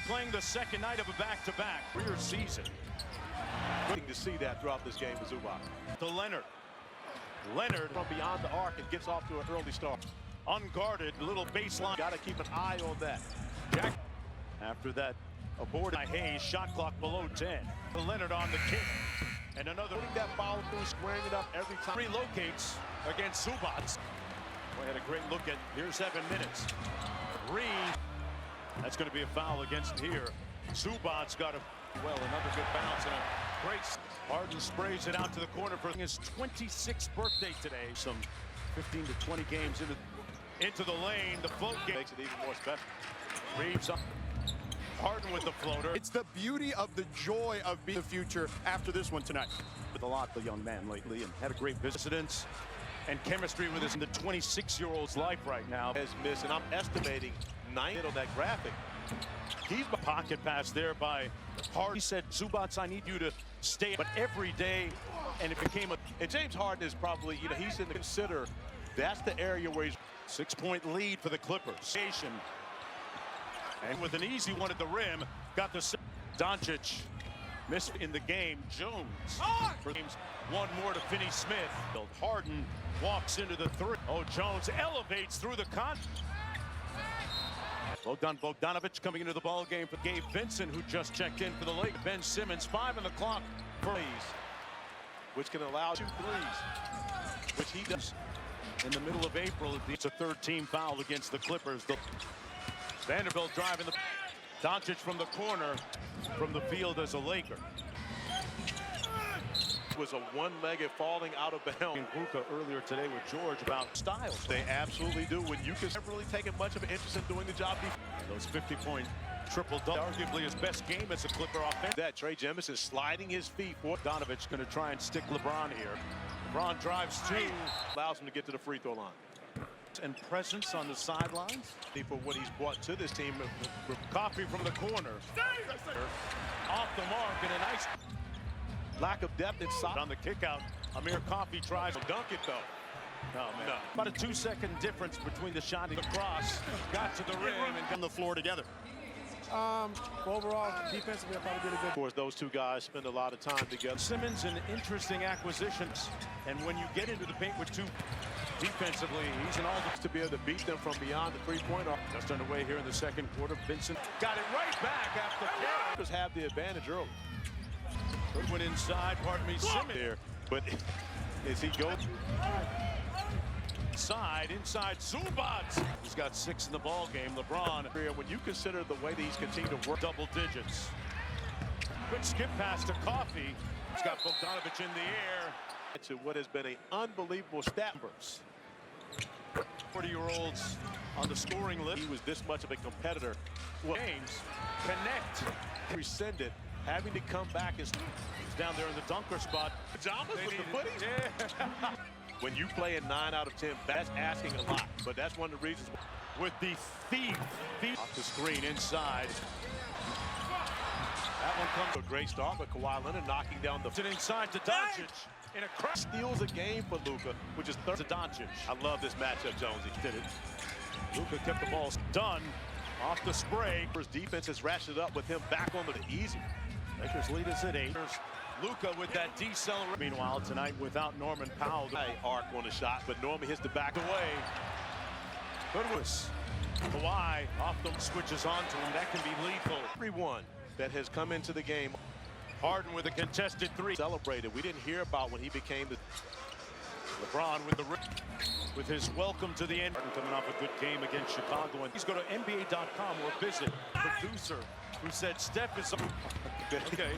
playing the second night of a back-to-back career season. Waiting to see that throughout this game with Zubac. To Leonard. Leonard From beyond the arc and gets off to an early start. unguarded, little baseline. Got to keep an eye on that. Jack. After that, aborted by Hayes, shot clock below 10. Leonard on the kick. And another. Putting that follow through, squaring it up every time. Relocates against Zubac. We had a great look at here 7 minutes. Reed. That's going to be a foul against here. Zubac got a another good bounce and a great. Harden sprays it out to the corner for his 26th birthday today. Some 15 to 20 games into the lane. The float game Makes it even more special. Reeves up. Harden with the floater. It's the beauty of the joy of being the future after this one tonight. With a lot, the young man lately, and Had a great residence and chemistry with us in the 26-year-old's life right now. Has missed, and I'm estimating 9 on that graphic. He's a pocket pass there by Harden. He said, Zubac, I need you to stay, but every day, and it became a. And James Harden is probably, he's in the consider. That's the area where he's 6-point lead for the Clippers. And with an easy one at the rim, got the Doncic missed in the game. Jones for games. One more to Finney-Smith. Harden walks into the three. Oh, Jones elevates through the con. Bogdanovic coming into the ball game for Gabe Vincent, who just checked in for the Lakers. Ben Simmons, 5 on the clock. which can allow 2 threes, which he does in the middle of April. It's a third-team foul against the Clippers. Vanderbilt driving the Doncic from the corner from the field as a Laker. Was a one-legged falling out of bounds. In Luka earlier today with George about styles. They absolutely do. When you can never really taken much of an interest in doing the job. Those 50-point triple-double, arguably his best game as a Clipper offense. That Trey Jemison sliding his feet for Donovich going to try and stick LeBron here. LeBron drives 2. Allows him to get to the free throw line. And presence on the sidelines. For what he's brought to this team. Coffee from the corner. Off the mark and a nice lack of depth inside. On the kickout, Amir Coffee tries to dunk it though. Oh, man. No. About a 2-second difference between the shot and the cross. Got to the rim and on the floor together. Overall, defensively, I probably did a good. Of course, those two guys spend a lot of time together. Simmons, an interesting acquisition. And when you get into the paint with 2 defensively, he's in all this to be able to beat them from beyond the three-point arc. Just underway here in the second quarter. Vincent got it right back after carry. Just have the advantage early. Good one inside, Simmons there, but is he going? Inside Zubac. He's got 6 in the ball game. LeBron. When you consider the way that he's continued to work double digits. Quick skip pass to Coffee. He's got Bogdanovic in the air. To what has been an unbelievable stat numbers. 40-year-olds on the scoring list. He was this much of a competitor. Games connect. Rescinded. Having to come back is he's down there in the dunker spot. Pajamas with the footies. Yeah. When you play in 9 out of 10, that's asking a lot. But that's one of the reasons. With the thief. Off the screen inside. That one comes to a great start, but Kawhi Leonard knocking down the inside to Doncic. In a crash. Steals a game for Luka, which is third to Doncic. I love this matchup, Jonesy. Did it. Luka kept the ball done. Off the spray. His defense has ratcheted up with him back on the easy. Lakers lead us at 8. Luka with that deceleration. Meanwhile, tonight without Norman Powell. Arc on the shot, but Norman hits the back away. Goodwin. Kawhi off them switches onto him. That can be lethal. Everyone that has come into the game. Harden with a contested 3. Celebrated. We didn't hear about when he became the LeBron with his welcome to the end. Harden coming off a good game against Chicago. And he's go to NBA.com or visit producer who said Steph is okay.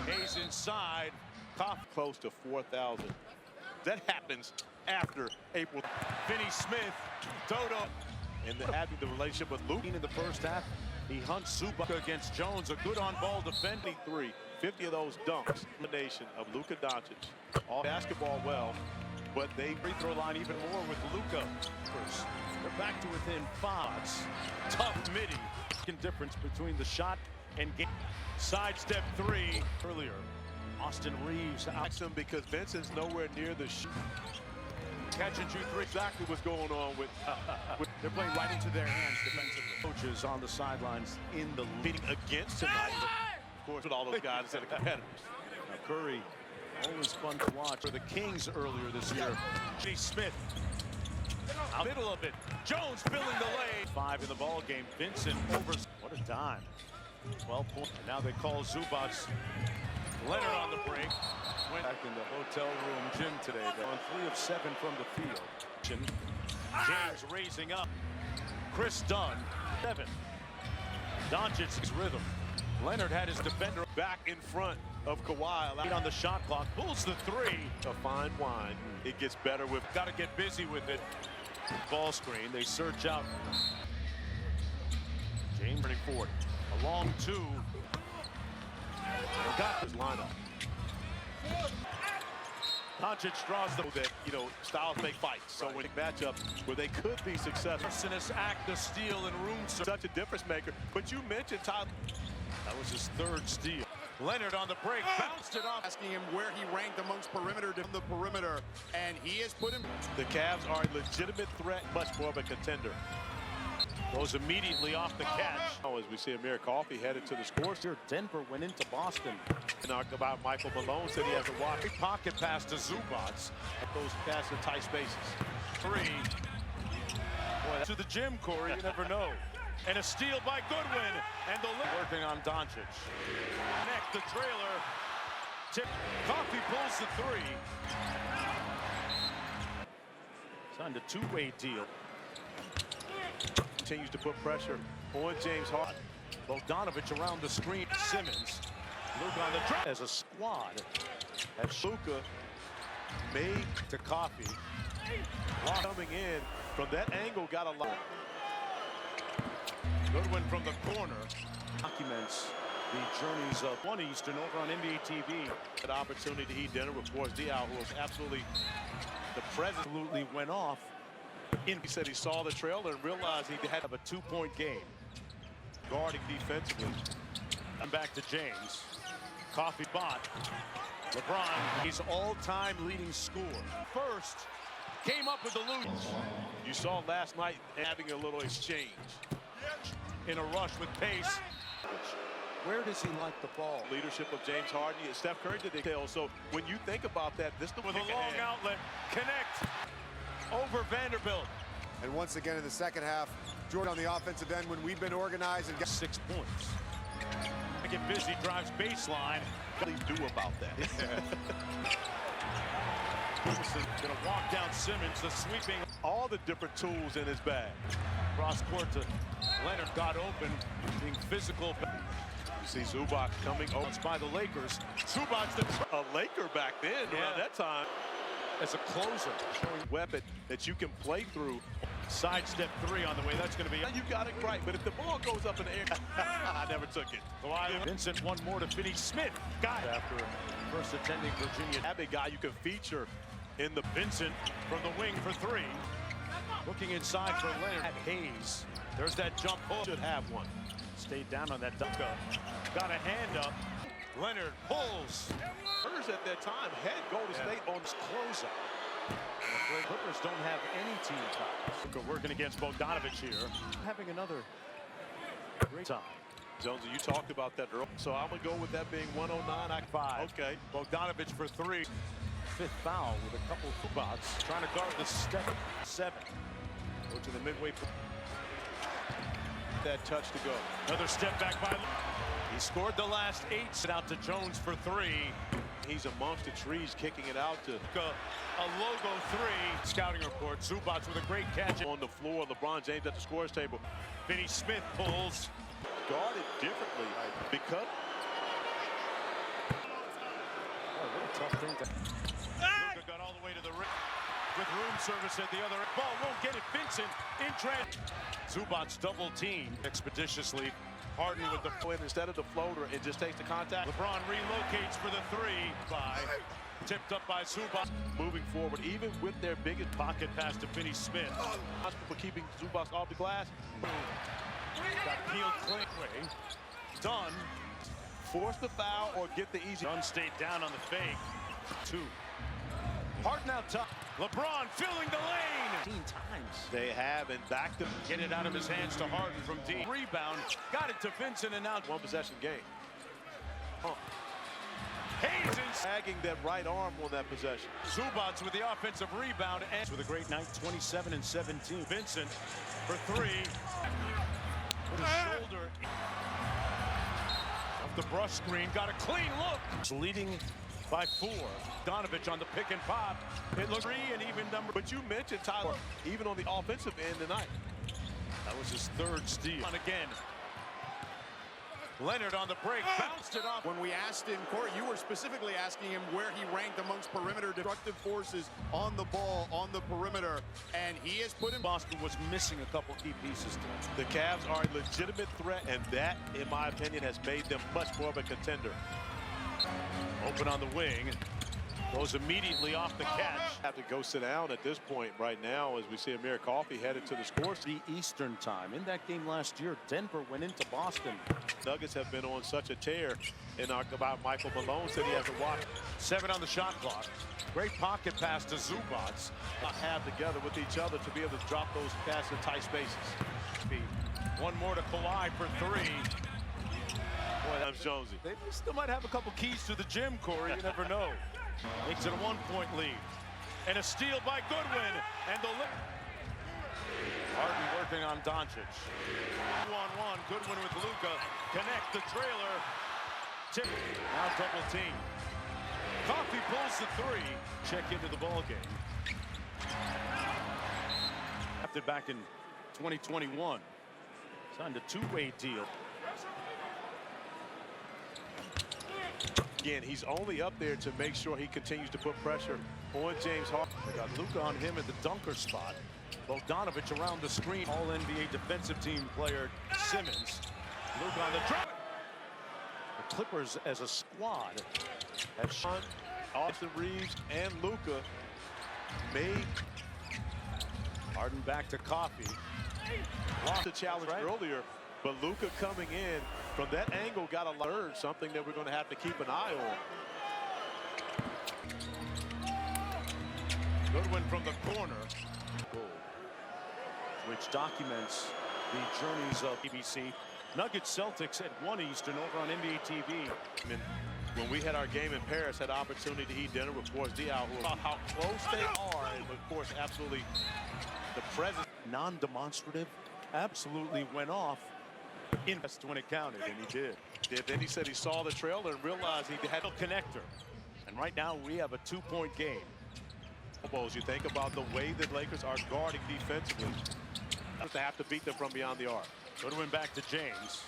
Hayes inside. Close to 4,000. That happens after April. Finney-Smith, Dodo, and having the relationship with Luke in the first half. He hunts Zubac against Jones. A good on-ball defending 3. 50 of those dunks. Combination of Luka Doncic. All basketball well, but they free throw line even more with Luka. They're back to within 5. Tough midi. Difference between the shot and game. Sidestep 3 earlier. Austin Reeves out him because Vincent's nowhere near the shoot. catch and shoot three. Exactly what's going on with They're playing right into their hands defensively. Coaches on the sidelines in the lead. beating against tonight. But of course, with all those guys instead of competitors. Now Curry, always fun to watch for the Kings earlier this year. G. Smith, out middle of it. Jones filling the lane. 5 in the ball game. Vincent over. What a dime. 12 points. And now they call Zubac. Leonard on the break. Went back in the hotel room gym today. They're on 3 of 7 from the field. James raising up. Chris Dunn, 7. Doncic's rhythm. Leonard had his defender Back in front of Kawhi. on the shot clock. Pulls the 3. A fine wine. It gets better with. Got to get busy with it. Ball screen. They search out. James running forward. A long 2. Got his lineup. Doncic draws the That, you know, styles make fights. So when matchup where they could be successful. Larcenous act of steal and room. Such a difference maker. But you mentioned Tyler. That was his 3rd steal. Leonard on the break, bounced it off. Asking him where he ranked amongst the perimeter, and he has put him. The Cavs are a legitimate threat, much more of a contender. Goes immediately off the catch. Now as we see Amir Coffey headed to the score. Here, Denver went into Boston. Talked about Michael Malone, said he has a watch. Pocket pass to Zubac. Those pass in tight spaces. 3. Boy, to the gym, Corey, you never know. And a steal by Goodwin. And the working on Doncic. Next, the trailer. Tip. Coffey pulls the 3. Signed a 2-way deal. Continues to put pressure on James Harden. Bogdanovich around the screen. Simmons. Luka on the drop. As a squad. As Luka made To Coffey. coming in from that angle, got a lot. Goodwin from the corner. Documents the journeys of one Eastern over on NBA TV. An opportunity to eat dinner with Boris Diaw, who was absolutely the president. Absolutely went off. He said he saw the trailer and realized he had Have a 2-point game. guarding defensively. And back to James. Coffey bot. LeBron, he's all-time leading scorer. First, came up with the loot. You saw last night having a little exchange. In a rush with pace. Where does he like the ball? Leadership of James Harden, Steph Curry did the tail. So when you think about that, this is the With a long outlet. Connect. Over Vanderbilt. And once again in the second half, Jordan on the offensive end when we've been organized and got 6 points. Get busy, drives baseline. What do you do about that? Wilson gonna walk down Simmons, the sweeping. All the different tools in his bag. Cross court to Leonard, got open, being physical. You see Zubac coming over. It's by the Lakers. Zubac A Laker back then around that time. as a closer. Weapon that you can play through. Sidestep 3 on the way. That's going to be. You got it right, but if the ball goes up in the air, I never took it. Vincent, one more to finish. Smith got it after first attending Virginia. Have a guy you can feature in the Vincent from the wing for 3. Looking inside for Leonard. At Hayes. There's that jump hook. should have one. Stayed down on that dunk. Got a hand up. Leonard pulls. Spurs at that time had Golden State on his Closer. The Clippers don't have any team fouls. Working against Bogdanovich here. Having another great time. Jonesy, you talked about that earlier. So I'm going to go with that being 109. 5. Okay. Bogdanovich for 3. 5th foul with a couple of bots. Trying to guard the step. 7. Go to the midway. That touch to go. Another step back by. He scored the last 8. Sit out to Jones for 3. He's amongst the trees, kicking it out to A logo 3. Scouting report. Zubac with a great catch on the floor. LeBron James at the scorer's table. Finney Smith pulls. Guarded differently because What a tough thing to. Luka got all the way to the rim with room service at the other end. Ball won't get it. Vincent in trend. Zubac double team expeditiously. Harden with the point instead of the floater, it just takes the contact. LeBron relocates for the 3. Tipped up by Zubac. Moving forward, even with their biggest Pocket pass to Finney Smith. for keeping Zubac off the glass. Got peeled cleanly. Dunn. Force the foul or get the easy. Dunn stayed down on the fake. 2. Harden out top. LeBron filling the lane. 18 times. They have, and back to Get it out of his hands to Harden from deep. Rebound. Got it to Vincent, and now one possession game. Hayes Tagging that right arm on that possession. Zubac with the offensive rebound and with a great night, 27 and 17. Vincent for three. With his shoulder off the brush screen, got a clean look. It's leading by 4. Donovich on the pick and pop. It looks 3 and even number. But you mentioned Tyler, even on the offensive end tonight. That was his 3rd steal. On again. Leonard on the break, bounced it off. When we asked him, Corey, you were specifically asking him where he ranked amongst perimeter destructive forces on the ball, on the perimeter, and he has put him. Boston was missing a couple key pieces tonight. The Cavs are a legitimate threat, and that, in my opinion, has made them much more of a contender. Open on the wing. Goes immediately off the catch. Have to go sit down at this point right now as we see Amir Coffey headed to the score. The Eastern time. In that game last year, Denver went into Boston. Nuggets have been on such a tear, and about Michael Malone said he has to watch. 7 on the shot clock. Great pocket pass to Zubac. Have together with each other to be able to drop those passes in tight spaces. One more to Kawhi for 3. Boy, that's Jonesy. They still might have a couple keys to the gym, Corey. You never know. Makes it a 1-point lead. And a steal by Goodwin. And the Harden working on Doncic. 2-on-1. Goodwin with Luka. Connect the trailer. Tip. Now double team. Coffey pulls the 3. Check into the ball game. Drafted back in 2021. Signed a 2-way deal. Again, he's only up there to make sure he continues to put pressure on James Harden. They got Luka on him at the dunker spot. Bogdanovich around the screen. All-NBA defensive team player Simmons. Luka on the drop. The Clippers as a squad have shown Austin Reeves and Luka made Harden back to Coffey. lost the challenge earlier, but Luka coming in from that angle got a learn, something that we're going to have to keep an eye on. Goodwin from the corner, which documents the journeys of BBC. Nuggets Celtics at 1 Eastern over on NBA TV. And when we had our game in Paris, had opportunity to eat dinner with Boris Diaw, about how close they are, and of course, absolutely the presence. Non-demonstrative, absolutely went off in when it counted, and he did. Then he said he saw the trailer and realized he had a connector. And right now we have a 2-point game. You think about the way that Lakers are guarding defensively. To have to beat them from beyond the arc. Goodwin back to James.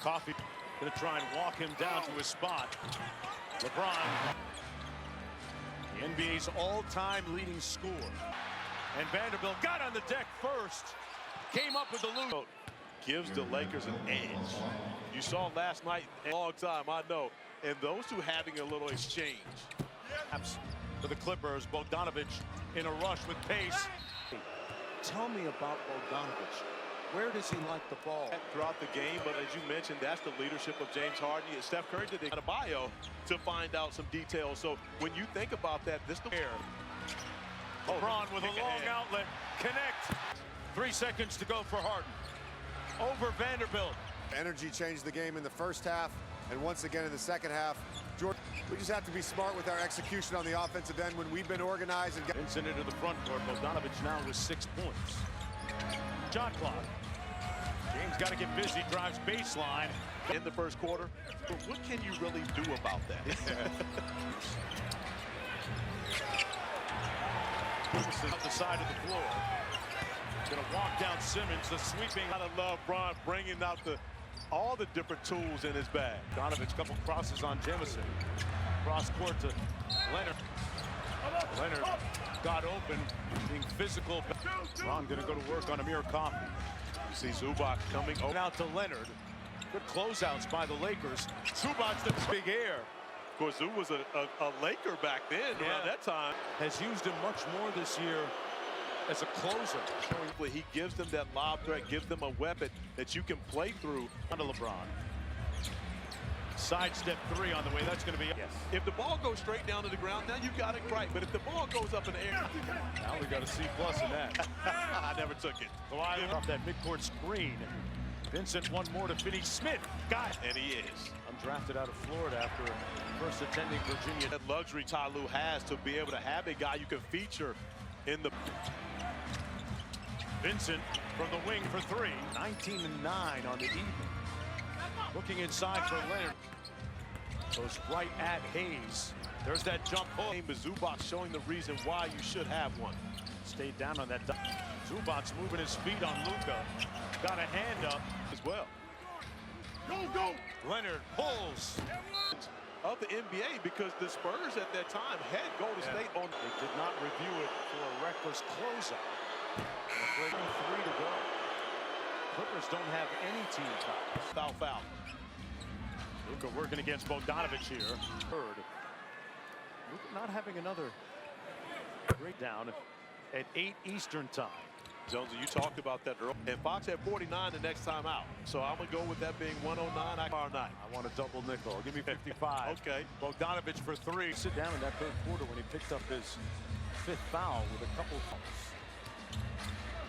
Coffey gonna try and walk him down to his spot. LeBron, the NBA's all-time leading scorer. And Vanderbilt got on the deck first. Came up with the loop. Gives the Lakers an edge. You saw last night, a long time, I know. And those two having a little exchange. For the Clippers, Bogdanovich in a rush with pace. Tell me about Bogdanovich. Where does he like the ball? Throughout the game, but as you mentioned, that's the leadership of James Harden. Steph Curry did a bio to find out some details. So when you think about that, this is the air. LeBron with a long outlet. Connect. 3 seconds to go for Harden. Over Vanderbilt. Energy changed the game in the first half, and once again in the second half. Jordan, we just have to be smart with our execution on the offensive end when we've been organized and Vincent into the front court. Bogdanovich now with 6 points. Shot clock. James got to get busy. Drives baseline. In the first quarter, but what can you really do about that? Up the side of the floor. Gonna walk down Simmons, the sweeping. I love Bron bringing out all the different tools in his bag. Donovich, couple crosses on Jamison. Cross court to Leonard. Leonard got open, being physical. Ron gonna go to work on Amir Coffey. You see Zubac coming over. Out to Leonard. Good closeouts by the Lakers. Zubac the big air. Of course, Zoo was a Laker back then around that time. Has used him much more this year as a closer. He gives them that lob threat, gives them a weapon that you can play through. Onto LeBron. Sidestep three on the way. That's going to be. Yes. If the ball goes straight down to the ground, now you got it right. But if the ball goes up in the air, Now we got a C+ in that. I never took it. Kawhi off that midcourt screen. Vincent, one more to Finney Smith. Got it. And he is. Undrafted out of Florida after first attending Virginia. That luxury Ty Lue has to be able to have a guy you can feature in the. Vincent from the wing for three. 19-9 on the evening. Looking inside for Leonard. Goes right at Hayes. There's that jump hook. Zubac showing the reason why you should have one. Stayed down on that. Zubac moving his feet on Luka. Got a hand up as well. Go! Leonard pulls. Of the NBA, because the Spurs at that time had Golden State on. They did not review it for a reckless closeout. 3 to go. Clippers don't have any team fouls. Foul. Luka working against Bogdanovich here. Third. Luka not having another breakdown at 8 Eastern time. Jonesy, you talked about that earlier. And Fox had 49 the next time out. So I'm going to go with that being 109. I want a double nickel. Give me 55. Okay. Bogdanovich for three. Sit down in that third quarter when he picked up his 5th foul with a couple fouls.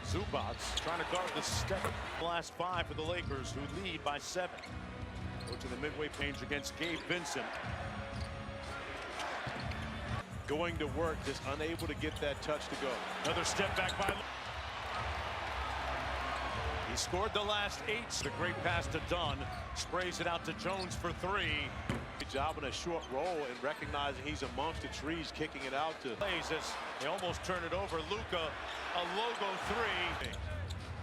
Zubac trying to guard the step. Last 5 for the Lakers, who lead by 7. Go to the midway range against Gabe Vincent. Going to work, just unable to get that touch to go. Another step back by. He scored the last 8. The great pass to Dunn. Sprays it out to Jones for 3. Good job in a short roll and recognizing he's amongst the trees, kicking it out to. Plays as they almost turn it over. Luka, a logo 3.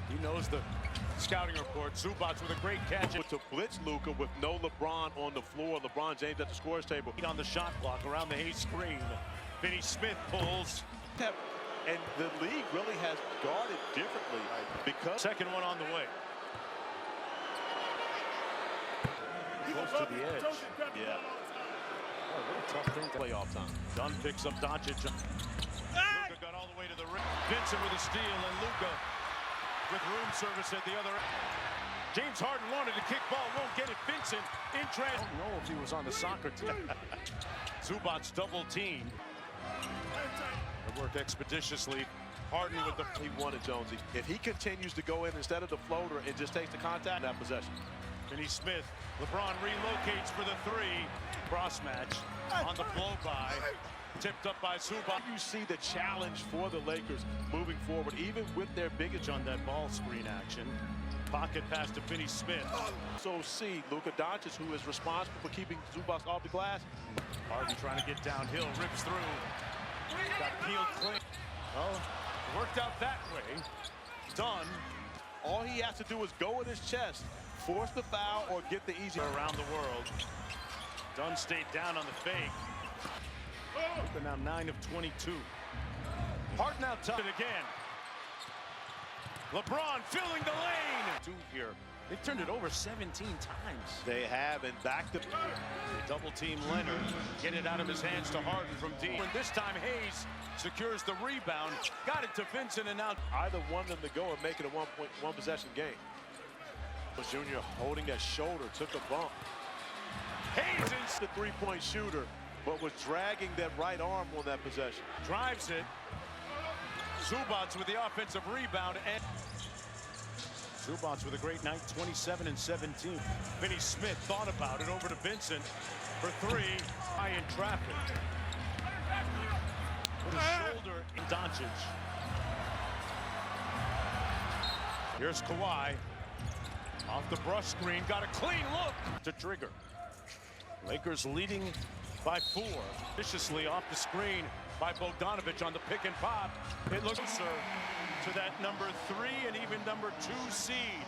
He knows the scouting report. Zubac with a great catch. To blitz Luka with no LeBron on the floor. LeBron James at the scorer's table. On the shot clock around the Hayes screen. Finney Smith pulls. And the league really has guarded differently because. Second one on the way. Close to the edge. Yeah. Oh, what a tough thing to Playoff time. Dunn picks up Doncic. Luka got all the way to the rim. Vincent with a steal, and Luka with room service at the other end. James Harden wanted to kick ball, won't get it. Vincent in trans. I don't know if he was on the soccer team. Zubac double team. They work expeditiously. Harden with the. He wanted Jonesy. If he continues to go in instead of the floater and just takes the contact, that possession. Finney Smith. LeBron relocates for the 3. Cross match on the blow by. Tipped up by Zubac. You see the challenge for the Lakers moving forward, even with their biggest on that ball screen action. Pocket pass to Finney Smith. So see Luka Doncic, who is responsible for keeping Zubac off the glass. Harden trying to get downhill, rips through. Got peeled clean. Well, worked out that way. Dunn. All he has to do is go with his chest, force the foul, or get the easy. Around the world. Dunn stayed down on the fake. Luka now 9 of 22. Harden out top it again. LeBron filling the lane. 2 here. They've turned it over 17 times. They have, and back to. They double team Leonard. Get it out of his hands to Harden from deep. And this time Hayes secures the rebound. Got it to Vincent, and now either one of them to go and make it a one possession game. Junior holding that shoulder, took a bump. Hayes is the three-point shooter, but was dragging that right arm on that possession. Drives it. Zubac with the offensive rebound, and Zubac with a great night, 27 and 17. Finney Smith thought about it, over to Vincent for 3. High in traffic. With a shoulder in Doncic. Here's Kawhi. Off the brush screen, got a clean look to trigger. Lakers leading by 4. Viciously off the screen by Bogdanovich on the pick and pop. It looks closer to that number 3 and even number 2 seed.